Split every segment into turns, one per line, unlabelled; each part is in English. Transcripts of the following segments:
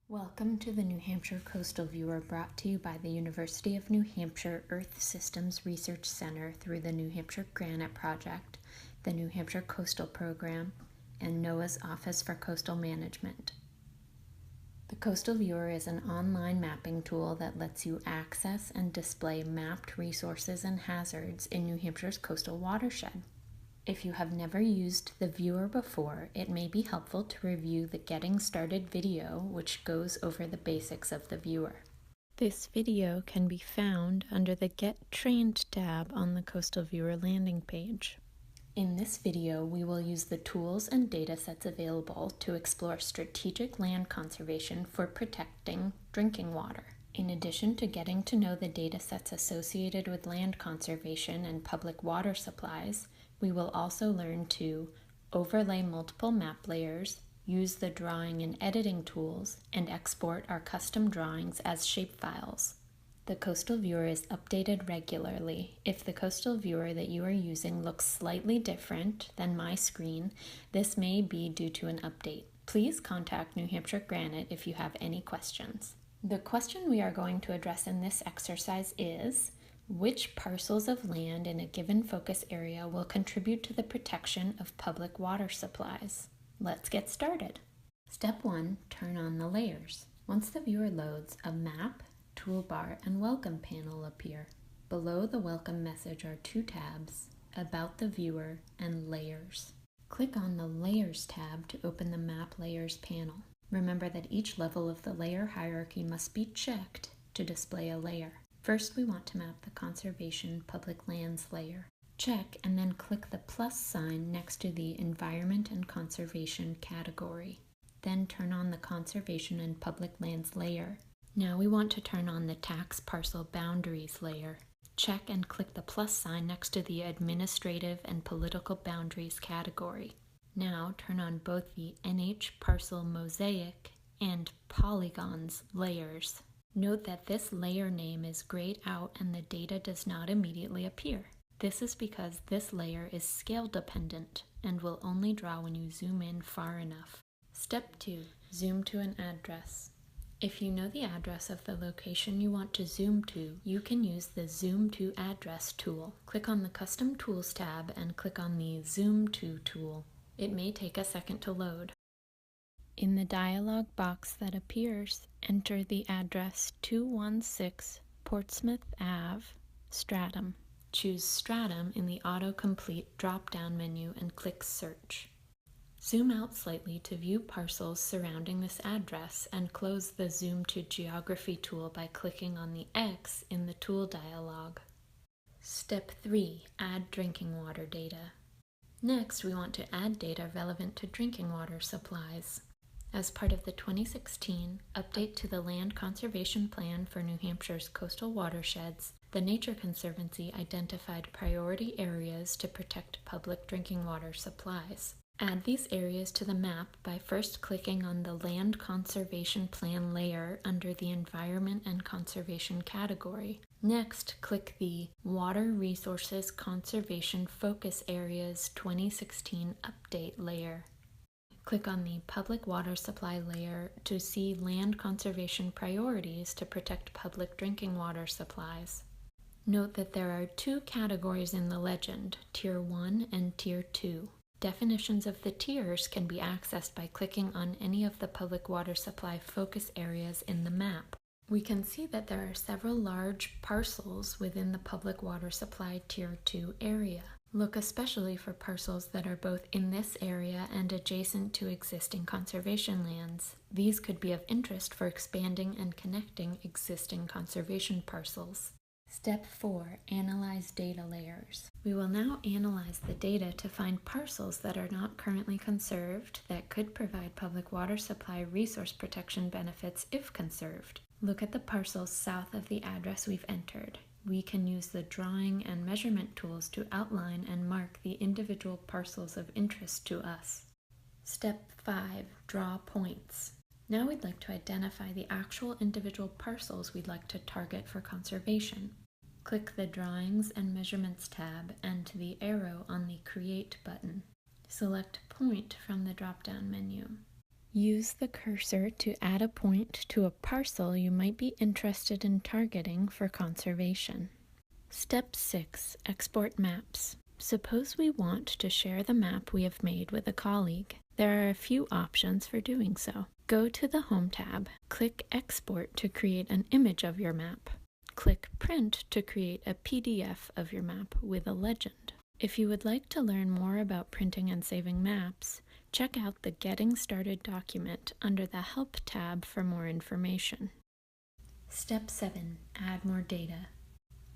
Welcome to the New Hampshire Coastal Viewer, brought to you by the University of New Hampshire Earth Systems Research Center through the New Hampshire Granite Project, the New Hampshire Coastal Program, and NOAA's Office for Coastal Management. The Coastal Viewer is an online mapping tool that lets you access and display mapped resources and hazards in New Hampshire's coastal watershed. If you have never used the viewer before, it may be helpful to review the Getting Started video, which goes over the basics of the viewer. This video can be found under the Get Trained tab on the Coastal Viewer landing page. In this video, we will use the tools and datasets available to explore strategic land conservation for protecting drinking water. In addition to getting to know the datasets associated with land conservation and public water supplies, we will also learn to overlay multiple map layers, use the drawing and editing tools, and export our custom drawings as shapefiles. The Coastal Viewer is updated regularly. If the Coastal Viewer that you are using looks slightly different than my screen, this may be due to an update. Please contact New Hampshire Granite if you have any questions. The question we are going to address in this exercise is: which parcels of land in a given focus area will contribute to the protection of public water supplies? Let's get started. Step 1. Turn on the layers. Once the viewer loads, a map, toolbar, and welcome panel appear. Below the welcome message are two tabs: About the Viewer and Layers. Click on the Layers tab to open the Map Layers panel. Remember that each level of the layer hierarchy must be checked to display a layer. First, we want to map the Conservation Public Lands layer. Check and then click the plus sign next to the Environment and Conservation category. Then turn on the Conservation and Public Lands layer. Now we want to turn on the Tax Parcel Boundaries layer. Check and click the plus sign next to the Administrative and Political Boundaries category. Now turn on both the NH Parcel Mosaic and Polygons layers. Note that this layer name is grayed out and the data does not immediately appear. This is because this layer is scale dependent and will only draw when you zoom in far enough. Step 2. Zoom to an address. If you know the address of the location you want to zoom to, you can use the Zoom to Address tool. Click on the Custom Tools tab and click on the Zoom to tool. It may take a second to load. In the dialog box that appears, enter the address 216 Portsmouth Ave, Stratham. Choose Stratham in the autocomplete drop-down menu and click Search. Zoom out slightly to view parcels surrounding this address and close the Zoom to Geography tool by clicking on the X in the tool dialog. Step 3. Add drinking water data. Next, we want to add data relevant to drinking water supplies. As part of the 2016 Update to the Land Conservation Plan for New Hampshire's Coastal Watersheds, the Nature Conservancy identified priority areas to protect public drinking water supplies. Add these areas to the map by first clicking on the Land Conservation Plan layer under the Environment and Conservation category. Next, click the Water Resources Conservation Focus Areas 2016 Update layer. Click on the Public Water Supply layer to see land conservation priorities to protect public drinking water supplies. Note that there are two categories in the legend, Tier 1 and Tier 2. Definitions of the tiers can be accessed by clicking on any of the public water supply focus areas in the map. We can see that there are several large parcels within the public water supply Tier 2 area. Look especially for parcels that are both in this area and adjacent to existing conservation lands. These could be of interest for expanding and connecting existing conservation parcels. Step 4. Analyze data layers. We will now analyze the data to find parcels that are not currently conserved that could provide public water supply resource protection benefits if conserved. Look at the parcels south of the address we've entered. We can use the drawing and measurement tools to outline and mark the individual parcels of interest to us. Step 5. Draw points. Now we'd like to identify the actual individual parcels we'd like to target for conservation. Click the Drawings and Measurements tab and the arrow on the Create button. Select Point from the drop-down menu. Use the cursor to add a point to a parcel you might be interested in targeting for conservation. Step 6. Export maps. Suppose we want to share the map we have made with a colleague. There are a few options for doing so. Go to the Home tab, click Export to create an image of your map. Click Print to create a PDF of your map with a legend. If you would like to learn more about printing and saving maps, check out the Getting Started document under the Help tab for more information. Step 7. Add more data.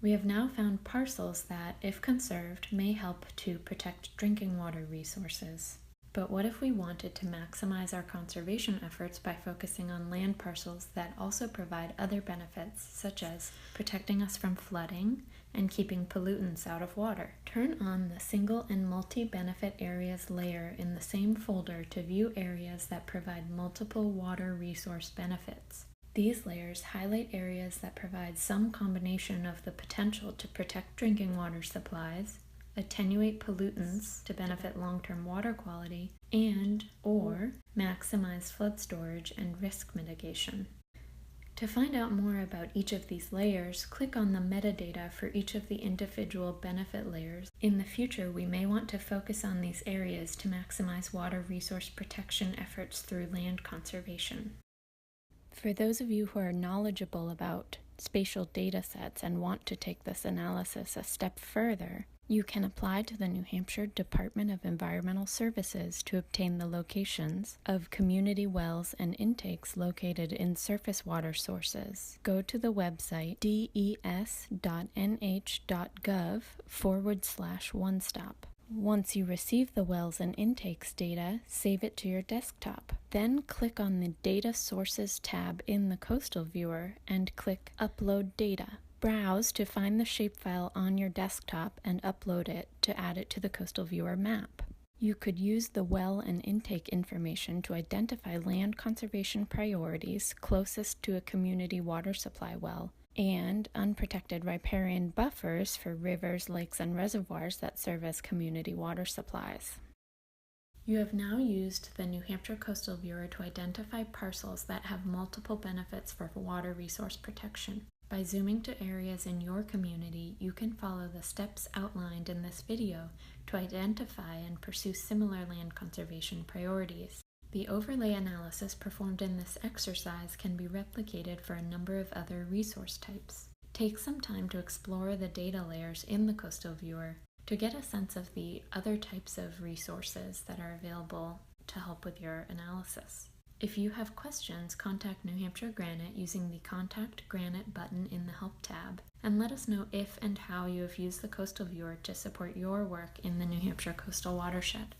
We have now found parcels that, if conserved, may help to protect drinking water resources. But what if we wanted to maximize our conservation efforts by focusing on land parcels that also provide other benefits, such as protecting us from flooding and keeping pollutants out of water? Turn on the Single and Multi-Benefit Areas layer in the same folder to view areas that provide multiple water resource benefits. These layers highlight areas that provide some combination of the potential to protect drinking water supplies, attenuate pollutants to benefit long-term water quality, and/or maximize flood storage and risk mitigation. To find out more about each of these layers, click on the metadata for each of the individual benefit layers. In the future, we may want to focus on these areas to maximize water resource protection efforts through land conservation. For those of you who are knowledgeable about spatial data sets and want to take this analysis a step further, you can apply to the New Hampshire Department of Environmental Services to obtain the locations of community wells and intakes located in surface water sources. Go to the website des.nh.gov/onestop. Once you receive the wells and intakes data, save it to your desktop. Then click on the Data Sources tab in the Coastal Viewer and click Upload Data. Browse to find the shapefile on your desktop and upload it to add it to the Coastal Viewer map. You could use the well and intake information to identify land conservation priorities closest to a community water supply well, and unprotected riparian buffers for rivers, lakes, and reservoirs that serve as community water supplies. You have now used the New Hampshire Coastal Viewer to identify parcels that have multiple benefits for water resource protection. By zooming to areas in your community, you can follow the steps outlined in this video to identify and pursue similar land conservation priorities. The overlay analysis performed in this exercise can be replicated for a number of other resource types. Take some time to explore the data layers in the Coastal Viewer to get a sense of the other types of resources that are available to help with your analysis. If you have questions, contact New Hampshire Granite using the Contact Granite button in the Help tab, and let us know if and how you have used the Coastal Viewer to support your work in the New Hampshire coastal watershed.